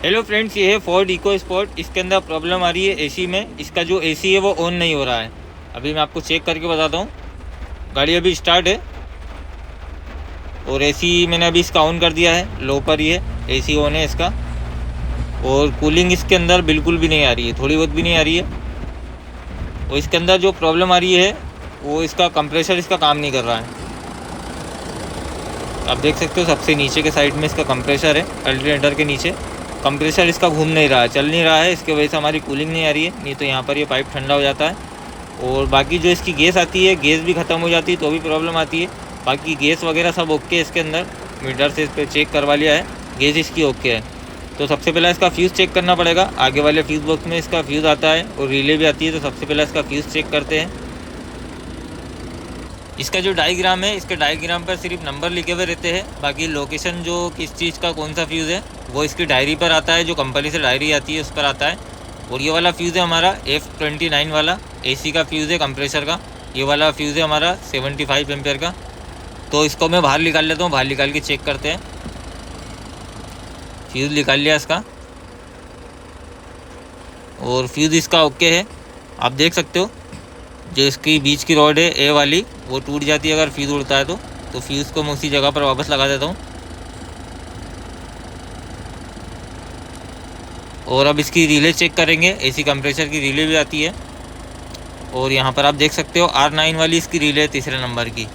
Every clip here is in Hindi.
हेलो फ्रेंड्स, ये है फोर्ड इको स्पोर्ट। इसके अंदर प्रॉब्लम आ रही है एसी में। इसका जो एसी है वो ऑन नहीं हो रहा है। अभी मैं आपको चेक करके बताता हूँ। गाड़ी अभी स्टार्ट है और एसी मैंने अभी इसका ऑन कर दिया है। लो पर ही है, एसी ऑन है इसका। और कूलिंग इसके अंदर बिल्कुल भी नहीं आ रही है, थोड़ी बहुत भी नहीं आ रही है। और इसके अंदर जो प्रॉब्लम आ रही है वो इसका कंप्रेसर इसका काम नहीं कर रहा है। आप देख सकते हो सबसे नीचे के साइड में इसका कंप्रेसर है, अल्टरनेटर के नीचे। कंप्रेसर इसका घूम नहीं रहा है, चल नहीं रहा है। इसकी वजह से हमारी कूलिंग नहीं आ रही है, नहीं तो यहाँ पर ये पाइप ठंडा हो जाता है। और बाकी जो इसकी गैस आती है, गैस भी ख़त्म हो जाती है तो भी प्रॉब्लम आती है। बाकी गैस वगैरह सब ओके है इसके अंदर। मीटर से इस पर चेक करवा लिया है, गैस इसकी ओके है। तो सबसे पहले इसका फ्यूज़ चेक करना पड़ेगा। आगे वाले फ्यूज़ बॉक्स में इसका फ्यूज़ आता है और रिले भी आती है। तो सबसे पहले इसका फ्यूज़ चेक करते हैं। इसका जो डायग्राम है, इसके डायग्राम पर सिर्फ नंबर लिखे हुए रहते हैं। बाकी लोकेशन जो किस चीज़ का कौन सा फ्यूज़ है वो इसकी डायरी पर आता है, जो कंपनी से डायरी आती है उस पर आता है। और ये वाला फ्यूज़ है हमारा F29 वाला, एसी का फ्यूज़ है कंप्रेसर का। ये वाला फ्यूज़ है हमारा 75 एम्पियर का। तो इसको मैं बाहर निकाल लेता हूँ, बाहर निकाल के चेक करते हैं। फ्यूज़ निकाल लिया इसका और फ्यूज़ इसका ओके है। आप देख सकते हो जो इसकी बीच की रॉड है ए वाली, वो टूट जाती है अगर फ्यूज़ उड़ता है तो फ्यूज़ को मैं उसी जगह पर वापस लगा देता हूँ। और अब इसकी रिले चेक करेंगे। एसी कंप्रेसर की रिले भी आती है और यहाँ पर आप देख सकते हो R9 वाली इसकी रिले है, तीसरे नंबर की।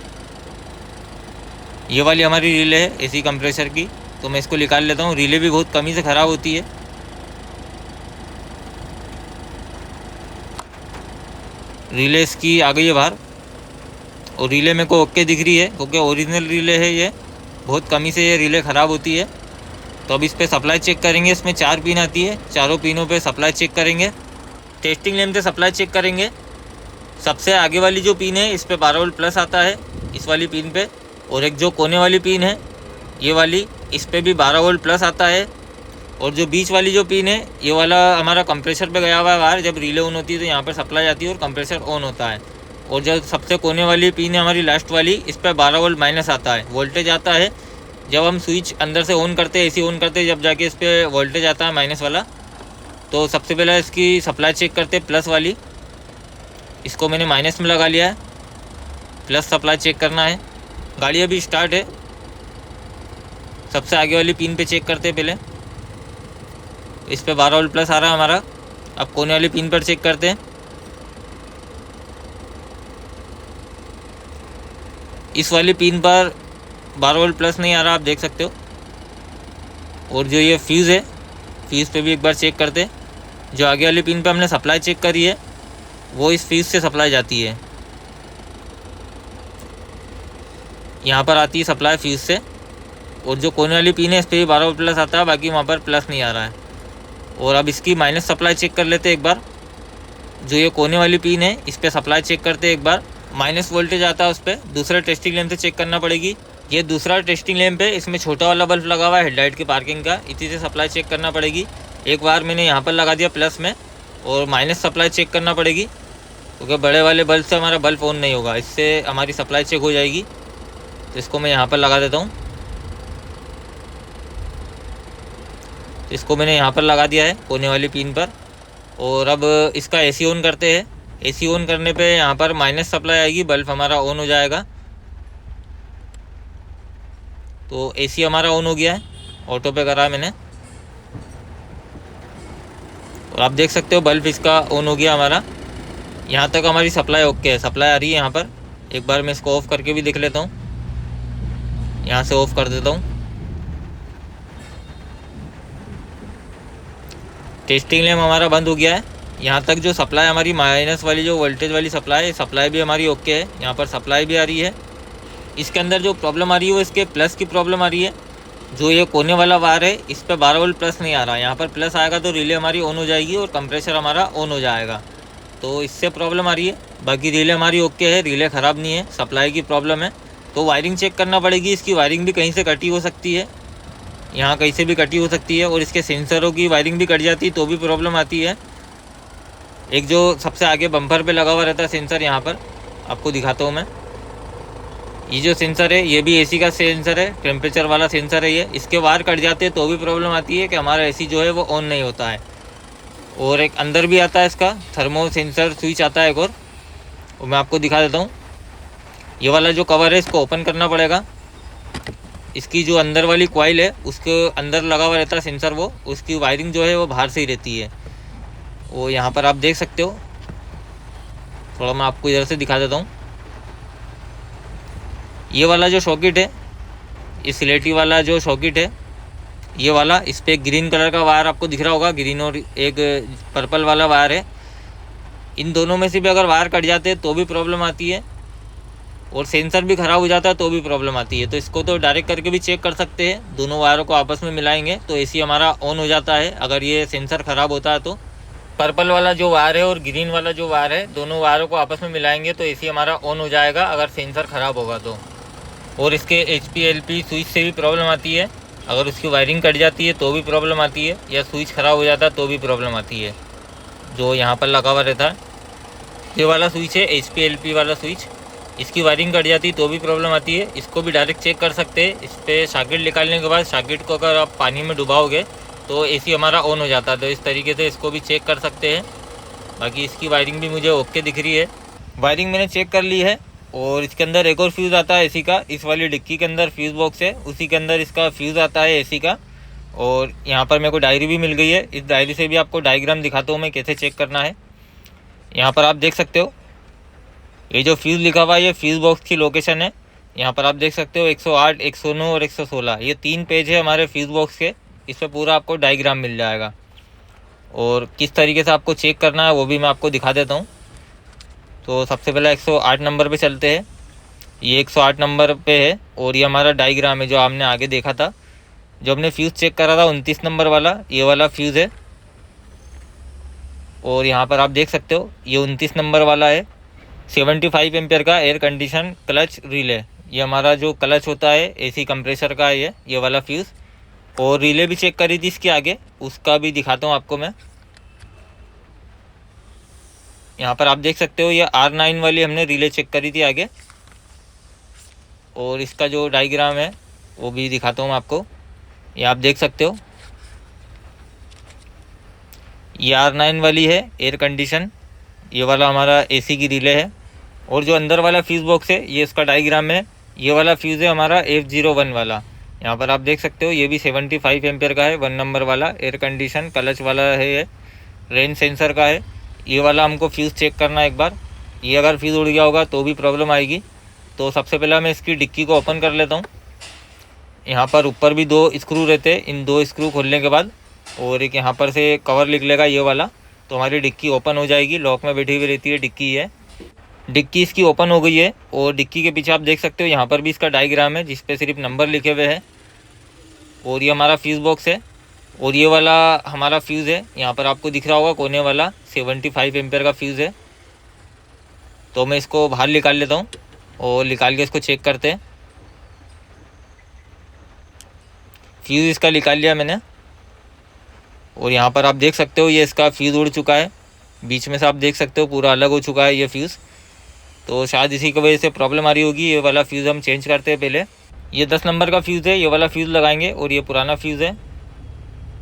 ये वाली हमारी रिले है एसी कंप्रेसर की। तो मैं इसको निकाल लेता हूँ। रिले भी बहुत कमी से ख़राब होती है। रिले इसकी आ गई है बाहर और रिले मेरे को ओके दिख रही है, क्योंकि ओरिजिनल रिले है ये। बहुत कमी से ये रिले ख़राब होती है। तो अब इस पर सप्लाई चेक करेंगे। इसमें 4 पिन आती है, चारों पिनों पे सप्लाई चेक करेंगे। टेस्टिंग लैंप से सप्लाई चेक करेंगे। सबसे आगे वाली जो पिन है इस पर 12 वोल्ट प्लस आता है, इस वाली पिन पे। और एक जो कोने वाली पिन है ये वाली, इस पर भी 12 वोल्ट प्लस आता है। और जो बीच वाली जो पिन है ये वाला हमारा कंप्रेसर पे गया हुआ है बाहर। जब रिले ऑन होती है तो यहाँ पर सप्लाई आती है और कंप्रेसर ऑन होता है। और जो सबसे कोने वाली पिन है हमारी लास्ट वाली, इस पर 12 वोल्ट माइनस आता है, वोल्टेज आता है। जब हम स्विच अंदर से ऑन करते हैं, एसी ऑन करते हैं, जब जाके इस पर वोल्टेज आता है माइनस वाला, तो सबसे पहले इसकी सप्लाई चेक करते हैं प्लस वाली। इसको मैंने माइनस में लगा लिया है, प्लस सप्लाई चेक करना है। गाड़ी अभी स्टार्ट है। सबसे आगे वाली पिन पे चेक करते हैं पहले। इस पे 12 वोल्ट प्लस आ रहा है हमारा। अब कोने वाली पिन पर चेक करते हैं। इस वाली पिन पर 12 वोल्ट प्लस नहीं आ रहा, आप देख सकते हो। और जो ये फ्यूज़ है, फ्यूज़ पे भी एक बार चेक करते हैं। जो आगे वाली पिन पे हमने सप्लाई चेक करी है वो इस फ्यूज़ से सप्लाई जाती है। यहाँ पर आती है सप्लाई फ्यूज़ से। और जो कोने वाली पिन है इस पर भी 12 वोल्ट प्लस आता है, बाकी वहाँ पर प्लस नहीं आ रहा है। और अब इसकी माइनस सप्लाई चेक कर लेते हैं एक बार। जो ये कोने वाली पिन है इस पर सप्लाई चेक करते हैं एक बार। माइनस वोल्टेज आता है उस पर। दूसरे टेस्टिंग लैंप से चेक करना पड़ेगी। ये दूसरा टेस्टिंग लैंप है, इसमें छोटा वाला बल्ब लगा हुआ है हेडलाइट की पार्किंग का। इसी से सप्लाई चेक करना पड़ेगी। एक बार मैंने यहाँ पर लगा दिया प्लस में, और माइनस सप्लाई चेक करना पड़ेगी, क्योंकि बड़े वाले बल्ब से हमारा बल्ब ऑन नहीं होगा। इससे हमारी सप्लाई चेक हो जाएगी। तो इसको मैं यहाँ पर लगा देता हूँ। तो इसको मैंने यहाँ पर लगा दिया है कोने वाली पिन पर। और अब इसका एसी ऑन करते हैं। एसी ऑन करने पे यहाँ पर माइनस सप्लाई आएगी, बल्ब हमारा ऑन हो जाएगा। तो एसी हमारा ऑन हो गया है, ऑटो पे करा मैंने। और आप देख सकते हो बल्ब इसका ऑन हो गया हमारा। यहाँ तक हमारी सप्लाई ओके है, सप्लाई आ रही है यहाँ पर। एक बार मैं इसको ऑफ़ करके भी देख लेता हूँ। यहाँ से ऑफ़ कर देता हूँ। टेस्टिंग लैंप हमारा बंद हो गया है। यहाँ तक जो सप्लाई हमारी माइनस वाली जो वोल्टेज वाली सप्लाई भी हमारी ओके है। यहाँ पर सप्लाई भी आ रही है। इसके अंदर जो प्रॉब्लम आ रही है वो इसके प्लस की प्रॉब्लम आ रही है। जो ये कोने वाला वायर है इस पर 12 वोल्ट प्लस नहीं आ रहा। यहाँ पर प्लस आएगा तो रिले हमारी ऑन हो जाएगी और कंप्रेसर हमारा ऑन हो जाएगा। तो इससे प्रॉब्लम आ रही है। बाकी रिले हमारी ओके है, रिले ख़राब नहीं है, सप्लाई की प्रॉब्लम है। तो वायरिंग चेक करना पड़ेगी। इसकी वायरिंग भी कहीं से कटी हो सकती है, यहाँ कहीं से भी कटी हो सकती है। और इसके सेंसरों की वायरिंग भी कट जाती है तो भी प्रॉब्लम आती है। एक जो सबसे आगे बम्पर पे लगा हुआ रहता है सेंसर, यहाँ पर आपको दिखाता हूँ मैं। ये जो सेंसर है ये भी एसी का सेंसर है, टेम्परेचर वाला सेंसर है ये। इसके वायर कट जाते हैं तो भी प्रॉब्लम आती है कि हमारा एसी जो है वो ऑन नहीं होता है। और एक अंदर भी आता है इसका थर्मो सेंसर स्विच आता है एक और, वो मैं आपको दिखा देता हूँ। ये वाला जो कवर है इसको ओपन करना पड़ेगा। इसकी जो अंदर वाली कॉइल है उसके अंदर लगा हुआ रहता है सेंसर, वो उसकी वायरिंग जो है वो बाहर से ही रहती है। वो यहाँ पर आप देख सकते हो, थोड़ा मैं आपको इधर से दिखा देता हूँ। ये वाला जो सॉकेट है, ये सिलेटी वाला जो सॉकेट है ये वाला, इस पर ग्रीन कलर का वायर आपको दिख रहा होगा, ग्रीन और एक पर्पल वाला वायर है। इन दोनों में से भी अगर वायर कट जाते हैं तो भी प्रॉब्लम आती है, और सेंसर भी ख़राब हो जाता है तो भी प्रॉब्लम आती है। तो इसको तो डायरेक्ट करके भी चेक कर सकते हैं, दोनों वायरों को आपस में मिलाएंगे तो एसी हमारा ऑन हो जाता है अगर ये सेंसर ख़राब होता है तो। पर्पल वाला जो वायर है और ग्रीन वाला जो वायर है, दोनों वायरों को आपस में मिलाएंगे तो एसी हमारा ऑन हो जाएगा अगर सेंसर ख़राब होगा तो। और इसके HPLP स्विच से भी प्रॉब्लम आती है, अगर उसकी वायरिंग कट जाती है तो भी प्रॉब्लम आती है, या स्विच ख़राब हो जाता है तो भी प्रॉब्लम आती है। जो यहाँ पर लगा हुआ रहता है ये वाला स्विच है, HPLP वाला स्विच, इसकी वायरिंग कट जाती है तो भी प्रॉब्लम आती है। इसको भी डायरेक्ट चेक कर सकते हैं। इस पर सॉकेट निकालने के बाद सॉकेट को अगर आप पानी में डुबाओगे तो एसी हमारा ऑन हो जाता है, तो इस तरीके से इसको भी चेक कर सकते हैं। बाकी इसकी वायरिंग भी मुझे ओके दिख रही है, वायरिंग मैंने चेक कर ली है। और इसके अंदर एक और फ्यूज़ आता है एसी का, इस वाली डिक्की के अंदर फ्यूज़ बॉक्स है, उसी के अंदर इसका फ्यूज़ आता है एसी का। और यहाँ पर मेरे को डायरी भी मिल गई है, इस डायरी से भी आपको डायग्राम दिखाता हूँ मैं कैसे चेक करना है। यहाँ पर आप देख सकते हो ये जो फ्यूज़ लिखा हुआ है ये फ्यूज़ बॉक्स की लोकेशन है। यहाँ पर आप देख सकते हो 108, 109 और 116, ये 3 पेज है हमारे फ्यूज़ बॉक्स के। इस पर पूरा आपको डायग्राम मिल जाएगा, और किस तरीके से आपको चेक करना है वो भी मैं आपको दिखा देता हूँ। तो सबसे पहले 108 नंबर पे चलते हैं। ये 108 नंबर पे है, और ये हमारा डायग्राम है जो आपने आगे देखा था। जो हमने फ्यूज़ चेक करा था 29 नंबर वाला, ये वाला फ्यूज़ है। और यहाँ पर आप देख सकते हो ये 29 नंबर वाला है, 75 एम्पियर का एयर कंडीशन क्लच रिले। ये हमारा जो क्लच होता है एसी कंप्रेसर का है ये वाला फ्यूज़। और रिले भी चेक करी थी इसके आगे, उसका भी दिखाता हूँ आपको मैं। यहाँ पर आप देख सकते हो ये R9 वाली हमने रिले चेक करी थी आगे, और इसका जो डायग्राम है वो भी दिखाता हूँ आपको। ये आप देख सकते हो ये R9 वाली है एयर कंडीशन, ये वाला हमारा एसी की रिले है। और जो अंदर वाला फ्यूज़ बॉक्स है ये इसका डायग्राम है, ये वाला फ्यूज़ है हमारा F01 वाला। यहाँ पर आप देख सकते हो ये भी 75 एम्पियर का है, 1 नंबर वाला एयर कंडीशन क्लच वाला है, ये रेन सेंसर का है। ये वाला हमको फ्यूज़ चेक करना है एक बार, ये अगर फ्यूज़ उड़ गया होगा तो भी प्रॉब्लम आएगी। तो सबसे पहले मैं इसकी डिक्की को ओपन कर लेता हूँ। यहाँ पर ऊपर भी 2 स्क्रू रहते हैं, इन 2 स्क्रू खोलने के बाद और एक यहाँ पर से कवर निकलेगा ये वाला, तो हमारी डिक्की ओपन हो जाएगी। लॉक में बैठी हुई रहती है डिक्की है, डिक्की इसकी ओपन हो गई है। और डिक्की के पीछे आप देख सकते हो यहाँ पर भी इसका डायग्राम है जिस पे सिर्फ नंबर लिखे हुए हैं। और ये हमारा फ्यूज़ बॉक्स है, और ये वाला हमारा फ्यूज़ है, यहाँ पर आपको दिख रहा होगा कोने वाला 75 एम्पियर का फ्यूज़ है। तो मैं इसको बाहर निकाल लेता हूँ और निकाल के इसको चेक करते हैं। फ्यूज़ इसका निकाल लिया मैंने, और यहाँ पर आप देख सकते हो ये इसका फ्यूज़ उड़ चुका है, बीच में से आप देख सकते हो पूरा अलग हो चुका है ये फ्यूज़। तो शायद इसी की वजह से प्रॉब्लम आ रही होगी। ये वाला फ्यूज़ हम चेंज करते हैं पहले। ये 10 नंबर का फ्यूज़ है, ये वाला फ्यूज़ लगाएंगे, और ये पुराना फ्यूज़ है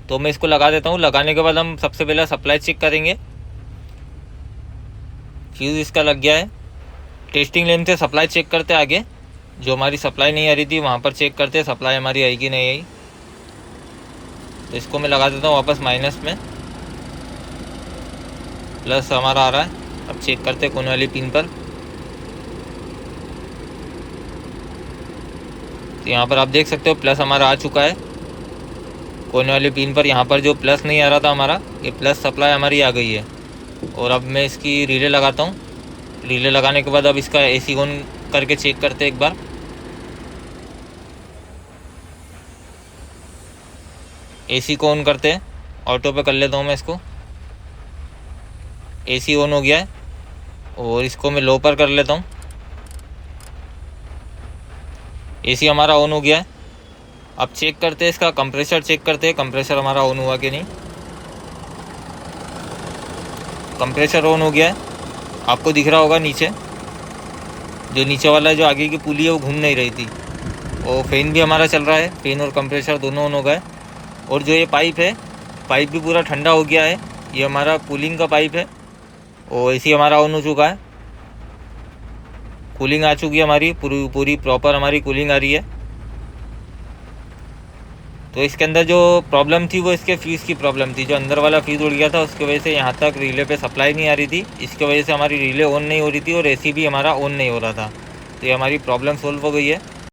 तो मैं इसको लगा देता हूँ। लगाने के बाद हम सबसे पहले सप्लाई चेक करेंगे। फ्यूज़ इसका लग गया है, टेस्टिंग लैंप से सप्लाई चेक करते आगे। जो हमारी सप्लाई नहीं आ रही थी वहाँ पर चेक करते सप्लाई हमारी आई कि नहीं आई। तो इसको मैं लगा देता हूँ वापस माइनस में, प्लस हमारा आ रहा है। अब चेक करते कोने वाली पिन पर, तो यहाँ पर आप देख सकते हो प्लस हमारा आ चुका है कोने वाली पिन पर। यहाँ पर जो प्लस नहीं आ रहा था हमारा, ये प्लस सप्लाई हमारी आ गई है। और अब मैं इसकी रिले लगाता हूँ। रिले लगाने के बाद अब इसका एसी ऑन करके चेक करते एक बार। एसी को ऑन करते हैं, ऑटो पे कर लेता हूँ मैं इसको। एसी ऑन हो गया है, और इसको मैं लो पर कर लेता हूँ। एसी हमारा ऑन हो गया है। अब चेक करते हैं इसका कंप्रेसर, चेक करते हैं कंप्रेसर हमारा ऑन हुआ कि नहीं। कंप्रेसर ऑन हो गया है, आपको दिख रहा होगा नीचे जो नीचे वाला जो आगे की पुली है वो घूम नहीं रही थी। और फ़ैन भी हमारा चल रहा है, फ़ैन और कंप्रेसर दोनों ऑन हो गए। और जो ये पाइप है, पाइप भी पूरा ठंडा हो गया है। ये हमारा कूलिंग का पाइप है और एसी हमारा ऑन हो चुका है, कूलिंग आ चुकी है हमारी, पूरी पूरी प्रॉपर हमारी कूलिंग आ रही है। तो इसके अंदर जो प्रॉब्लम थी वो इसके फ्यूज़ की प्रॉब्लम थी, जो अंदर वाला फ्यूज़ उड़ गया था उसकी वजह से यहाँ तक रिले पे सप्लाई नहीं आ रही थी। इसकी वजह से हमारी रिले ऑन नहीं हो रही थी और एसी भी हमारा ऑन नहीं हो रहा था। तो ये हमारी प्रॉब्लम सोल्व हो गई है।